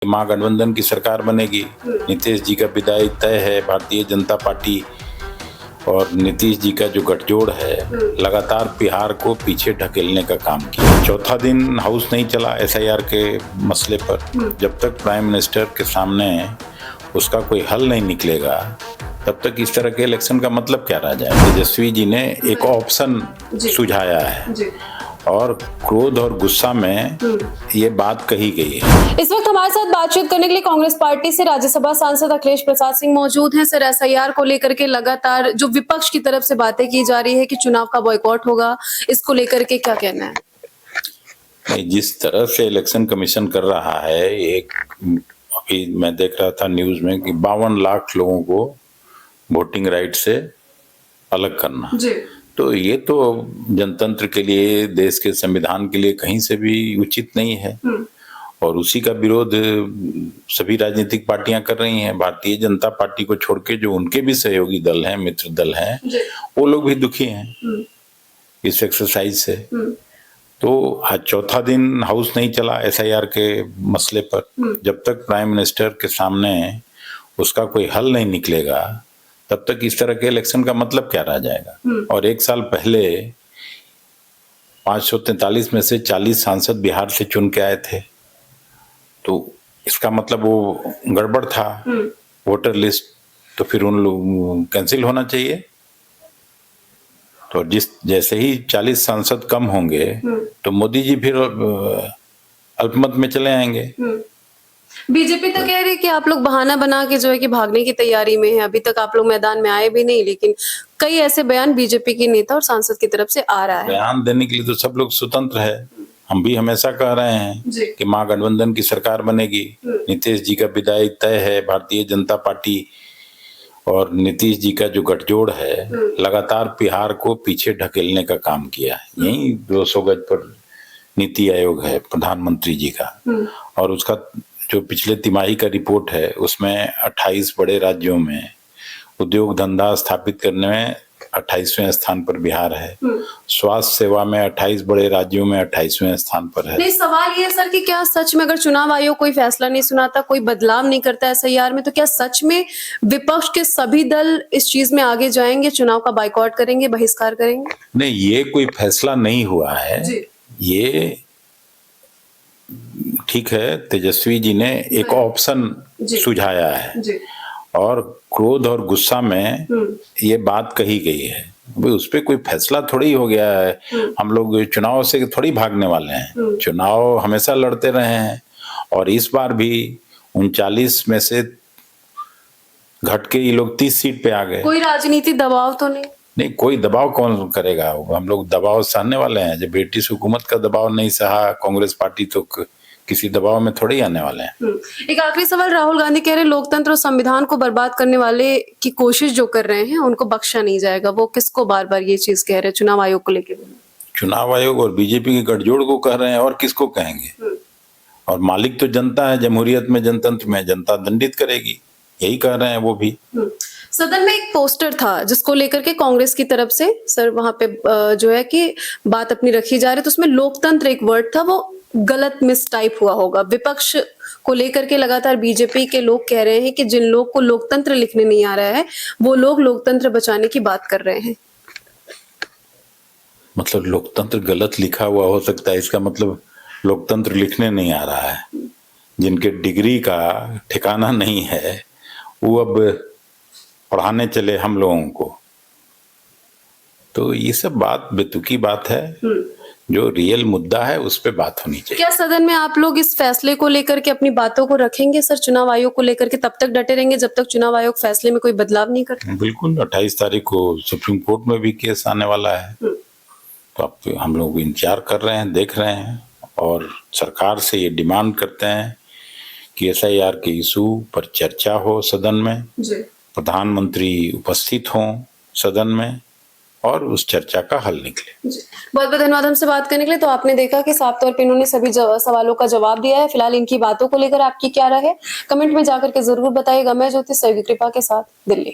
महागठबंधन की सरकार बनेगी। नीतीश जी का विदाई तय है। भारतीय जनता पार्टी और नीतीश जी का जो गठजोड़ है लगातार बिहार को पीछे ढकेलने का काम किया। चौथा दिन हाउस नहीं चला एसआईआर के मसले पर। जब तक प्राइम मिनिस्टर के सामने उसका कोई हल नहीं निकलेगा तब तक इस तरह के इलेक्शन का मतलब क्या रह जाए। तेजस्वी जी ने एक ऑप्शन सुझाया है और क्रोध और गुस्सा में ये बात कही गई है। इस वक्त हमारे साथ बातचीत करने के लिए कांग्रेस पार्टी से राज्यसभा सांसद अखिलेश प्रसाद सिंह मौजूद हैं। सर, एसआईआर को लेकर के लगातार जो विपक्ष की तरफ से बातें की जा रही है कि चुनाव का बॉयकॉट होगा, इसको लेकर के क्या कहना है? नहीं, जिस तरह से इलेक्शन कमीशन कर रहा है, एक अभी मैं देख रहा था न्यूज में कि 52 लाख लोगों को वोटिंग राइट से अलग करना जी। तो ये तो जनतंत्र के लिए, देश के संविधान के लिए कहीं से भी उचित नहीं है और उसी का विरोध सभी राजनीतिक पार्टियां कर रही हैं। भारतीय जनता पार्टी को छोड़ के जो उनके भी सहयोगी दल हैं, मित्र दल हैं, वो लोग भी दुखी हैं इस एक्सरसाइज से। तो आज चौथा दिन हाउस नहीं चला एसआईआर के मसले पर। जब तक प्राइम मिनिस्टर के सामने उसका कोई हल नहीं निकलेगा तब तक इस तरह के इलेक्शन का मतलब क्या रह जाएगा। और एक साल पहले 543 में से 40 सांसद बिहार से चुन के आए थे, तो इसका मतलब वो गड़बड़ था वोटर लिस्ट, तो फिर उन लोग कैंसिल होना चाहिए। तो जैसे ही 40 सांसद कम होंगे तो मोदी जी फिर अल्पमत में चले आएंगे। बीजेपी तो कह रही है कि आप लोग बहाना बना के जो है कि भागने की तैयारी में है, अभी तक आप लोग मैदान में आए भी नहीं, लेकिन कई ऐसे बयान बीजेपी के नेता और सांसद की तरफ से आ रहा है। बयान देने के लिए तो सब लोग स्वतंत्र है। हम भी हमेशा कह रहे हैं कि महागठबंधन की सरकार बनेगी। नीतीश जी का विदाई तय है। भारतीय जनता पार्टी और नीतीश जी का जो गठजोड़ है लगातार बिहार को पीछे ढकेलने का काम किया है। यही 200 गज पर नीति आयोग है प्रधानमंत्री जी का, और उसका जो पिछले तिमाही का रिपोर्ट है उसमें 28 बड़े राज्यों में उद्योग धंधा स्थापित करने में 28वें स्थान पर बिहार है। स्वास्थ्य सेवा में 28 बड़े राज्यों में 28वें स्थान पर है। नहीं, सवाल ये सर कि क्या सच में अगर चुनाव आयोग कोई फैसला नहीं सुनाता, कोई बदलाव नहीं करता एसआईआर में, तो क्या सच में विपक्ष के सभी दल इस चीज में आगे जाएंगे, चुनाव का बाइकआउट करेंगे, बहिष्कार करेंगे? नहीं, ये कोई फैसला नहीं हुआ है। ये ठीक है, तेजस्वी जी ने एक ऑप्शन सुझाया है और क्रोध और गुस्सा में ये बात कही गई है। उस पर कोई फैसला थोड़ी हो गया है। हम लोग चुनाव से थोड़ी भागने वाले हैं। चुनाव हमेशा लड़ते रहे हैं और इस बार भी 39 में से घट के ये लोग 30 सीट पे आ गए। कोई राजनीति दबाव तो नहीं? नहीं, कोई दबाव कौन करेगा। हम लोग दबाव सहने वाले हैं। जब ब्रिटिश हुकूमत का दबाव नहीं सहा कांग्रेस पार्टी, तो किसी दबाव में थोड़े ही आने वाले हैं। एक आखिरी सवाल, राहुल गांधी कह रहे लोकतंत्र और संविधान को बर्बाद करने वाले की कोशिश जो कर रहे हैं उनको बख्शा नहीं जाएगा। वो किसको बार बार ये चीज कह रहे हैं? चुनाव आयोग को लेकर? चुनाव आयोग और बीजेपी के गठजोड़ को कह रहे हैं, और किसको कहेंगे। और मालिक तो जनता है। जमहूरियत में, जनतंत्र में जनता दंडित करेगी, यही कह रहे हैं वो भी। सदन में एक पोस्टर था जिसको लेकर के कांग्रेस की तरफ से सर वहां पे जो है कि बात अपनी रखी जा रही, तो उसमें लोकतंत्र एक वर्ड था, वो गलत मिस टाइप हुआ होगा। विपक्ष को लेकर के लगातार बीजेपी के लोग कह रहे हैं कि जिन लोग को लोकतंत्र लिखने नहीं आ रहा है वो लोग लोकतंत्र बचाने की बात कर रहे हैं। मतलब लोकतंत्र गलत लिखा हुआ हो सकता है, इसका मतलब लोकतंत्र लिखने नहीं आ रहा है। जिनके डिग्री का ठिकाना नहीं है वो अब पढ़ाने चले हम लोगों को, तो ये सब बात बेतुकी बात है। जो रियल मुद्दा है उस पे बात होनी चाहिए। क्या सदन में आप लोग इस फैसले को लेकर के अपनी बातों को रखेंगे सर, चुनाव आयोग को लेकर के तब तक डटे रहेंगे जब तक चुनाव आयोग फैसले में कोई बदलाव नहीं करता? बिल्कुल, 28 तारीख को सुप्रीम कोर्ट में भी केस आने वाला है, तो अब हम लोग इंतजार कर रहे हैं, देख रहे हैं और सरकार से ये डिमांड करते हैं कि एसआईआर के इशू पर चर्चा हो सदन में, प्रधानमंत्री उपस्थित हों सदन में और उस चर्चा का हल निकले। बहुत बहुत धन्यवाद हमसे बात करने के लिए। तो आपने देखा कि साफ तौर पे इन्होंने सभी सवालों का जवाब दिया है। फिलहाल इनकी बातों को लेकर आपकी क्या राय है, कमेंट में जाकर के जरूर बताइएगा। मैं ज्योति सहयोगी कृपा के साथ, दिल्ली।